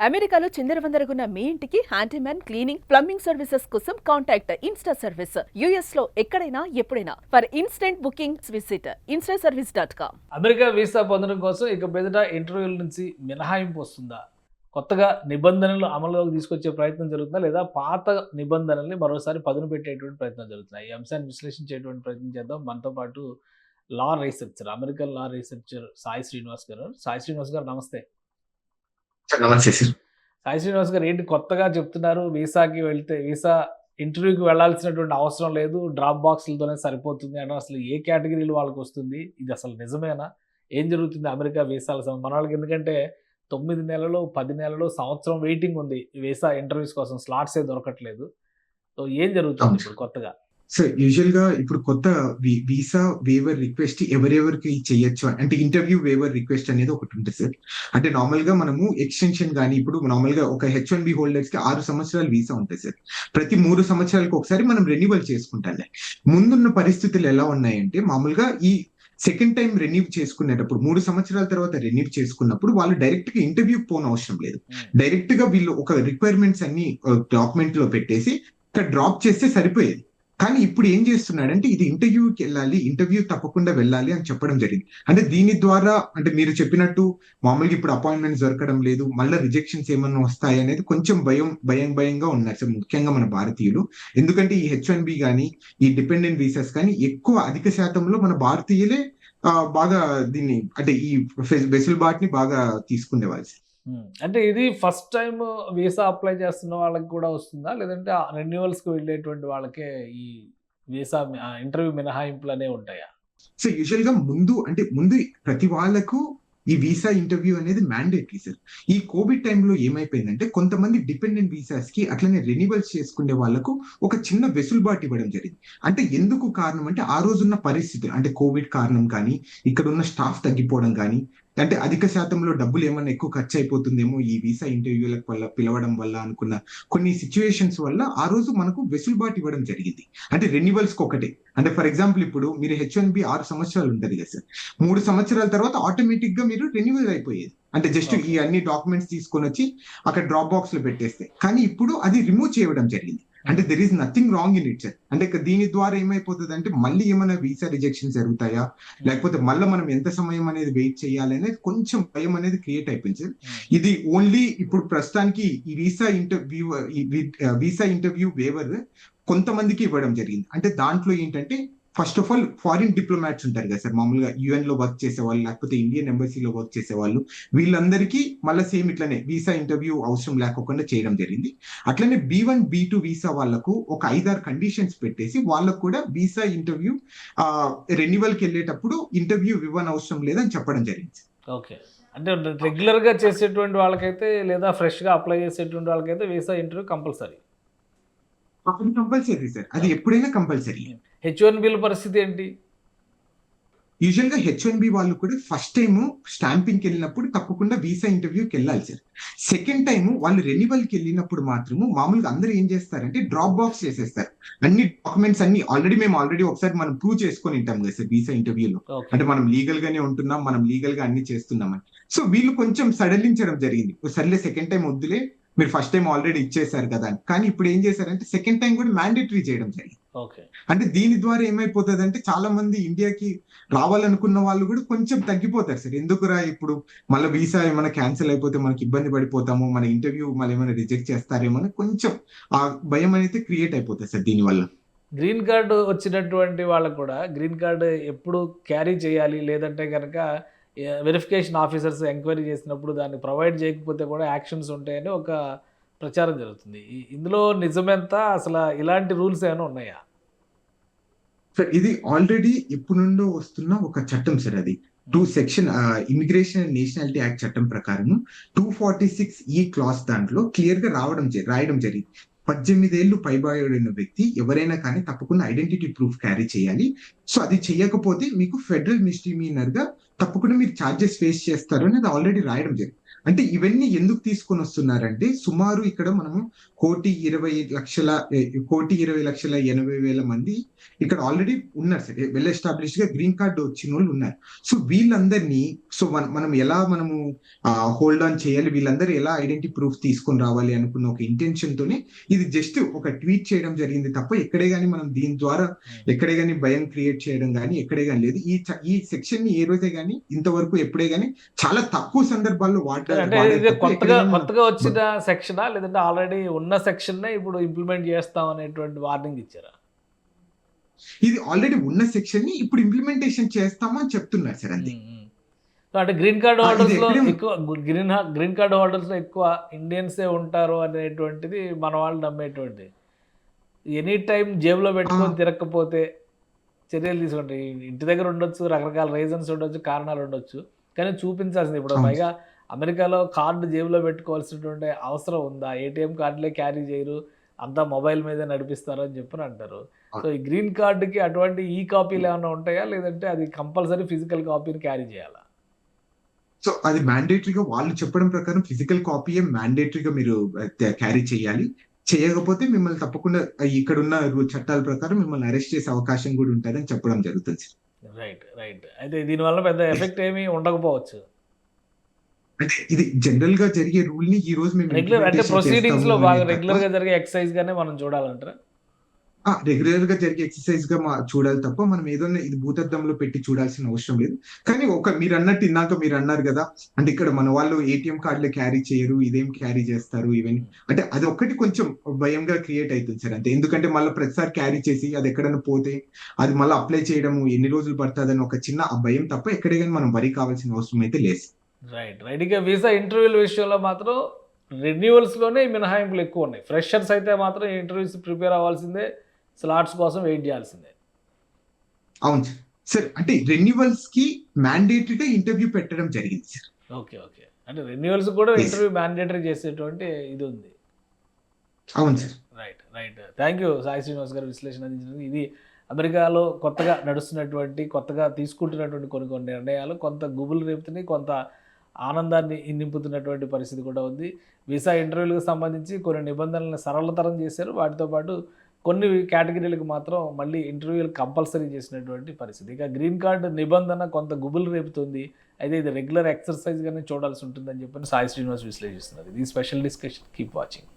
అమెరికాలో చిందరవందరగున్న మీ ఇంటికి handyman cleaning plumbing services కోసం కాంటాక్ట్ ఇన్స్టా సర్వీస్. యుఎస్ లో ఎక్కడైనా ఎప్పుడైనా for instant booking visit instaservice.com. America visa పొందడం కోసం ఇక మీదట ఇంటర్వ్యూల నుంచి మినహాయింపు వస్తుందా? కొత్తగా నిబంధనలు అమలులోకి తీసుకొచ్చే ప్రయత్నం జరుగుతుందా, లేదా పాత నిబంధనల్ని మరోసారి పదును పెట్టేటువంటి ప్రయత్నం జరుగుతున్నాయి? ఈ అంశాన్ని విశ్లేషించేటువంటి ప్రయత్నం చేద్దాం. మనతో పాటు లా రీసెర్చర్, అమెరికన్ లా రీసెర్చర్ సాయి శ్రీనివాస్ గారు. సాయి శ్రీనివాస్ గారు నమస్తే. నమస్తే సార్. సాయి శ్రీనివాస్ గారు, ఏంటి కొత్తగా చెప్తున్నారు? వీసా ఇంటర్వ్యూకి వెళ్లాల్సినటువంటి అవసరం లేదు, డ్రాప్ బాక్స్లతోనే సరిపోతుంది అంటే అసలు ఏ కేటగిరీలు వాళ్ళకి వస్తుంది? ఇది అసలు నిజమేనా? ఏం జరుగుతుంది అమెరికా వీసాల మన వాళ్ళకి? ఎందుకంటే 9 నెలలు, 10 నెలలు, సంవత్సరం వెయిటింగ్ ఉంది వీసా ఇంటర్వ్యూస్ కోసం, స్లాట్సే దొరకట్లేదు. సో ఏం జరుగుతుంది ఇప్పుడు కొత్తగా? సార్, యూజువల్ గా ఇప్పుడు కొత్త వీసా వేవర్ రిక్వెస్ట్ ఎవరెవరికి చేయొచ్చు అంటే ఇంటర్వ్యూ వేవర్ రిక్వెస్ట్ అనేది ఒకటి ఉంటుంది సార్. అంటే నార్మల్ గా మనము ఎక్స్టెన్షన్ కానీ ఇప్పుడు నార్మల్ గా ఒక H1B హోల్డర్స్ కి 6 సంవత్సరాల వీసా ఉంటుంది సార్. ప్రతి 3 సంవత్సరాలకు ఒకసారి మనం రెన్యువల్ చేసుకుంటాం. ముందున్న పరిస్థితులు ఎలా ఉన్నాయంటే మామూలుగా ఈ సెకండ్ టైం రెన్యూ చేసుకునేటప్పుడు 3 సంవత్సరాల తర్వాత రెన్యూ చేసుకున్నప్పుడు వాళ్ళు డైరెక్ట్ గా ఇంటర్వ్యూ పోన అవసరం లేదు. డైరెక్ట్ గా వీళ్ళు ఒక రిక్వైర్మెంట్స్ అన్ని డాక్యుమెంట్ లో పెట్టేసి ఇక్కడ డ్రాప్ చేస్తే సరిపోయేది. కానీ ఇప్పుడు ఏం చేస్తున్నాడంటే ఇది ఇంటర్వ్యూకి వెళ్ళాలి, ఇంటర్వ్యూ తప్పకుండా వెళ్ళాలి అని చెప్పడం జరిగింది. అంటే దీని ద్వారా అంటే మీరు చెప్పినట్టు మామూలుగా ఇప్పుడు అపాయింట్మెంట్స్ దొరకడం లేదు, మళ్ళీ రిజెక్షన్స్ ఏమన్నా వస్తాయి అనేది కొంచెం భయంగా ఉన్నారు సార్, ముఖ్యంగా మన భారతీయులు. ఎందుకంటే ఈ H1B కానీ ఈ డిపెండెంట్ వీసాస్ కానీ ఎక్కువ అధిక శాతంలో మన భారతీయులే బాగా దీన్ని అంటే ఈ వెసులుబాటుని బాగా తీసుకునేవాళ్ళు. అంటే ఇది ఫస్ట్ టైం వీసా అప్లై చేస్తున్న వాళ్ళకి కూడా వస్తుందా, లేదంటే రెన్యువల్స్కి వెళ్ళేటువంటి వాళ్ళకే ఈ వీసా ఇంటర్వ్యూ మినహాయింపులు అనేవి ఉంటాయా? సో యూజువల్ గా ముందు ప్రతి వాళ్ళకు ఈ వీసా ఇంటర్వ్యూ అనేది మ్యాండేటరీ సార్. ఈ కోవిడ్ టైంలో ఏమైపోయిందంటే కొంతమంది డిపెండెంట్ వీసాస్ కి అట్లనే రెన్యువల్స్ చేసుకునే వాళ్ళకు ఒక చిన్న వెసులుబాటు ఇవ్వడం జరిగింది. అంటే ఎందుకు కారణం అంటే ఆ రోజున్న పరిస్థితులు అంటే కోవిడ్ కారణం కానీ, ఇక్కడ ఉన్న స్టాఫ్ తగ్గిపోవడం కానీ, అంటే అధిక శాతంలో డబ్బులు ఏమన్నా ఎక్కువ ఖర్చు అయిపోతుందేమో ఈ వీసా ఇంటర్వ్యూలకు వల్ల పిలవడం వల్ల అనుకున్న కొన్ని సిచ్యువేషన్స్ వల్ల ఆ రోజు మనకు వెసులుబాటు ఇవ్వడం జరిగింది. అంటే రెన్యువల్స్ ఒకటే. అంటే ఫర్ ఎగ్జాంపుల్ ఇప్పుడు మీరు H1B 6 సంవత్సరాలు ఉంటుంది కదా సార్, 3 సంవత్సరాల తర్వాత ఆటోమేటిక్ గా మీరు రెన్యువల్ అయిపోయేది. అంటే జస్ట్ ఈ అన్ని డాక్యుమెంట్స్ తీసుకొని వచ్చి అక్కడ డ్రాప్ బాక్స్ లో పెట్టేస్తే. కానీ ఇప్పుడు అది రిమూవ్ చేయడం జరిగింది. అంటే there is nothing wrong in it sir. అంటే దీని ద్వారా ఏమైపోతుంది అంటే మళ్ళీ ఏమైనా వీసా రిజెక్షన్ జరుగుతాయా, లేకపోతే మళ్ళీ మనం ఎంత సమయం అనేది వెయిట్ చేయాలి అనేది కొంచెం భయం అనేది క్రియేట్ అయిపోయింది సార్. ఇది ఓన్లీ ఇప్పుడు ప్రస్తుతానికి ఈ వీసా ఇంటర్వ్యూ వేవర్ కొంతమందికి ఇవ్వడం జరిగింది. అంటే దాంట్లో ఏంటంటే first of all foreign diplomats ఉంటారు కదా సార్, మామూలుగా UN లో వర్క్ చేసే వాళ్ళు, లేకపోతే ఇండియన్ ఎంబసీలో వర్క్ చేసే వాళ్ళు, వీళ్ళందరికీ మళ్ళీ సేమ్ ఇట్లనే వీసా ఇంటర్వ్యూ అవసరం లేకుండా చేయడం జరిగింది. అట్లనే B1, B2 వీసా వాళ్ళకు ఒక 5-6 కండిషన్స్ పెట్టేసి వాళ్ళకు కూడా వీసా ఇంటర్వ్యూ రెన్యువల్కి వెళ్ళేటప్పుడు ఇంటర్వ్యూ ఇవ్వనవసరం లేదని చెప్పడం జరిగింది. ఓకే, అంటే రెగ్యులర్ గా చేసేటువంటి వాళ్ళకైతే లేదా ఫ్రెష్ గా అప్లై చేసేటువంటి వాళ్ళకైతే వీసా ఇంటర్వ్యూ కంపల్సరీ సార్. అది ఎప్పుడైనా కంపల్సరీ. H1B పరిస్థితి ఏంటి? యూజువల్ గా H1B వాళ్ళు కూడా ఫస్ట్ టైం స్టాంపింగ్ కి వెళ్ళినప్పుడు తప్పకుండా వీసా ఇంటర్వ్యూకి వెళ్ళాలి సార్. సెకండ్ టైం వాళ్ళు రెన్యువల్ కి వెళ్ళినప్పుడు మాత్రము మామూలుగా అందరూ ఏం చేస్తారంటే డ్రాప్ బాక్స్ చేసేస్తారు. అన్ని డాక్యుమెంట్స్ అన్ని ఆల్రెడీ ఒకసారి మనం ప్రూవ్ చేసుకొని ఉంటాం కదా సార్ వీసా ఇంటర్వ్యూలో. అంటే మనం లీగల్ గానే ఉంటున్నాం, మనం లీగల్ గా అన్ని చేస్తున్నామని. సో వీళ్ళు కొంచెం సడలించడం జరిగింది. సర్లే సెకండ్ టైం వద్దులే, మీరు ఫస్ట్ టైం ఆల్రెడీ ఇచ్చేసారు కదా అని. కానీ ఇప్పుడు ఏం చేశారంటే సెకండ్ టైం కూడా మ్యాండేటరీ చేయడం జరిగింది. అంటే దీని ద్వారా ఏమైపోతుంది అంటే చాలా మంది ఇండియాకి రావాలనుకున్న వాళ్ళు కూడా కొంచెం తగ్గిపోతారు సార్. ఎందుకురా ఇప్పుడు మళ్ళీ వీసా ఏమైనా క్యాన్సిల్ అయిపోతే మనకి ఇబ్బంది పడిపోతాము, మన ఇంటర్వ్యూ మళ్ళీ ఏమైనా రిజెక్ట్ చేస్తారేమో అని కొంచెం ఆ భయం అనేది క్రియేట్ అయిపోతుంది సార్ దీనివల్ల. గ్రీన్ కార్డు వచ్చినటువంటి వాళ్ళకు కూడా గ్రీన్ కార్డు ఎప్పుడు క్యారీ చేయాలి, లేదంటే కనుక వెరిఫికేషన్ ఆఫీసర్స్ ఎంక్వైరీ చేసినప్పుడు దాన్ని ప్రొవైడ్ చేయకపోతే కూడా యాక్షన్స్ ఉంటాయని ఒక ప్రచారం జరుగుతుంది. ఇందులో నిజమెంత? అసలు ఇలాంటి రూల్స్ ఏమైనా ఉన్నాయా? సార్ ఇది ఆల్రెడీ ఎప్పటి నుండో వస్తున్న ఒక చట్టం సార్. అది section immigration and nationality act చట్టం ప్రకారం 246E క్లాస్ దాంట్లో క్లియర్ గా రాయడం జరిగింది. 18 ఏళ్ళు పైబడిన వ్యక్తి ఎవరైనా కానీ తప్పకుండా ఐడెంటిటీ ప్రూఫ్ క్యారీ చేయాలి. సో అది చేయకపోతే మీకు ఫెడరల్ మిస్డిమీనర్ గా తప్పకుండా మీరు ఛార్జెస్ ఫేస్ చేస్తారు అనేది ఆల్రెడీ రాయడం జరిగింది. అంటే ఇవన్నీ ఎందుకు తీసుకొని వస్తున్నారంటే సుమారు ఇక్కడ మనము 1,20,80,000 మంది ఇక్కడ ఆల్రెడీ ఉన్నారు సార్, వెల్ ఎస్టాబ్లిష్డ్ గా గ్రీన్ కార్డు వచ్చిన వాళ్ళు ఉన్నారు. సో వీళ్ళందరినీ మనం ఎలా మనము హోల్డ్ ఆన్ చేయాలి, వీళ్ళందరూ ఎలా ఐడెంటిటీ ప్రూఫ్ తీసుకొని రావాలి అనుకున్న ఒక ఇంటెన్షన్ తోనే ఇది జస్ట్ ఒక ట్వీట్ చేయడం జరిగింది తప్ప ఎక్కడే గానీ మనం దీని ద్వారా ఎక్కడే గానీ భయం క్రియేట్ చేయడం కానీ ఎక్కడే గానీ లేదు. ఈ సెక్షన్ ని ఏ రోజే గానీ ఇంతవరకు ఎప్పుడే గానీ చాలా తక్కువ సందర్భాల్లో అంటే ఇది కొత్తగా వచ్చిన సెక్షనా లేదంటే ఆల్రెడీ ఉన్న సెక్షన్ ఇప్పుడు ఇంప్లిమెంట్ చేస్తాం అనేటువంటి వార్నింగ్ ఇచ్చారా? ఇది ఆల్రెడీ ఉన్న సెక్షన్ ని ఇప్పుడు ఇంప్లిమెంటేషన్ చేస్తామని చెప్తున్నారు సార్ అంతే. అంటే గ్రీన్ కార్డ్ హోల్డర్స్ లో ఎక్కువ గ్రీన్ కార్డ్ హోల్డర్స్ లో ఎక్కువ ఇండియన్సే ఉంటారు అనేటువంటిది మన వాళ్ళు నమ్మేటువంటి. ఎనీ టైం జేబులో పెట్టుకొని తిరగకపోతే చర్యలు తీసుకుంటే ఇంటి దగ్గర ఉండొచ్చు, రకరకాల రీజన్స్ ఉండొచ్చు, కారణాలు ఉండొచ్చు, కానీ చూపించాల్సింది. ఇప్పుడు పైగా అమెరికాలో కార్డు జేబులో పెట్టుకోవాల్సినటువంటి అవసరం ఉందా? ఏటీఎం కార్డులే క్యారీ చేయరు, అంతా మొబైల్ మీదే నడిపిస్తారు అని చెప్పని అంటారు. సో ఈ గ్రీన్ కార్డుకి అటువంటి ఈ కాపీలు ఏమైనా ఉంటాయా, లేదంటే అది కంపల్సరీ ఫిజికల్ కాపీని క్యారీ చేయాలా? సో అది మ్యాండేటరీగా వాళ్ళు చెప్పడం ప్రకారం ఫిజికల్ కాపీయే మ్యాండేటరీగా మీరు క్యారీ చేయాలి. చేయకపోతే మిమ్మల్ని తప్పకుండా ఇక్కడ ఉన్న చట్టాల ప్రకారం మిమ్మల్ని అరెస్ట్ చేసే అవకాశం కూడా ఉంటుందని చెప్పడం జరుగుతుంది. రైట్. అయితే దీనివల్ల పెద్ద ఎఫెక్ట్ ఏమీ ఉండకపోవచ్చు. అంటే ఇది జనరల్ గా జరిగే రూల్ ని ఈ రోజు మేము రెగ్యులర్ అంటే ప్రొసీడింగ్స్ లో బాగా రెగ్యులర్ గా జరిగే ఎక్సర్సైజ్ గానే మనం చూడాలంటారా? రెగ్యులర్ గా జరిగే ఎక్సర్సైజ్ గా చూడాలి తప్ప మనం ఏదైనా ఇది భూతద్దంలో పెట్టి చూడాల్సిన అవసరం లేదు. కానీ మీరు అన్నట్టు ఇందాక మీరు అన్నారు కదా, అంటే ఇక్కడ మన వాళ్ళు ఏటీఎం కార్డులు క్యారీ చేయరు, ఇదేం క్యారీ చేస్తారు ఇవన్నీ, అంటే అది ఒక్కటి కొంచెం భయంగా క్రియేట్ అవుతుంది సార్ అంతే. ఎందుకంటే మళ్ళీ ప్రతిసారి క్యారీ చేసి అది ఎక్కడైనా పోతే అది మళ్ళీ అప్లై చేయడము ఎన్ని రోజులు పడుతుందని ఒక చిన్న భయం తప్ప ఎక్కడే కానీ మనం వరి కావాల్సిన అవసరం అయితే లేదు. రైట్. ఇక వీసా ఇంటర్వ్యూల విషయంలో మాత్రం రెన్యూవల్స్లోనే మినహాయింపులు ఎక్కువ ఉన్నాయి. ఫ్రెషర్స్ అయితే మాత్రం ఇంటర్వ్యూస్ ప్రిపేర్ అవ్వాల్సిందే, స్లాట్స్ కోసం వెయిట్ చేయాల్సిందే. అవును సార్. అంటే రెన్యువల్స్ కి మ్యాండేటరీగా ఇంటర్వ్యూ పెట్టడం జరిగింది సార్. ఓకే. అంటే రెన్యువల్స్ కూడా ఇంటర్వ్యూ మ్యాండేటరీ చేసేటువంటి ఇది ఉంది. అవును sir. Right. Thank you Sai Srinivas గారు విశ్లేషణ అందించినందుకు. ఇది అమెరికాలో కొత్తగా నడుస్తున్నటువంటి, కొత్తగా తీసుకుంటున్నటువంటి కొన్ని నిర్ణయాలు కొంత గుబులు రేపుతున్నాయి, కొంత ఆనందాన్ని నింపుతున్నటువంటి పరిస్థితి కూడా ఉంది. వీసా ఇంటర్వ్యూలకు సంబంధించి కొన్ని నిబంధనలను సరళతరం చేశారు. వాటితో పాటు కొన్ని కేటగిరీలకు మాత్రం మళ్ళీ ఇంటర్వ్యూలు కంపల్సరీ చేసినటువంటి పరిస్థితి. ఇక గ్రీన్ కార్డు నిబంధన కొంత గుబులు రేపుతుంది. అయితే ఇది రెగ్యులర్ ఎక్సర్సైజ్గానే చూడాల్సి ఉంటుందని చెప్పని సాయి శ్రీనివాస్ విశ్లేషిస్తున్నారు. ఇది స్పెషల్ డిస్కషన్. Keep watching.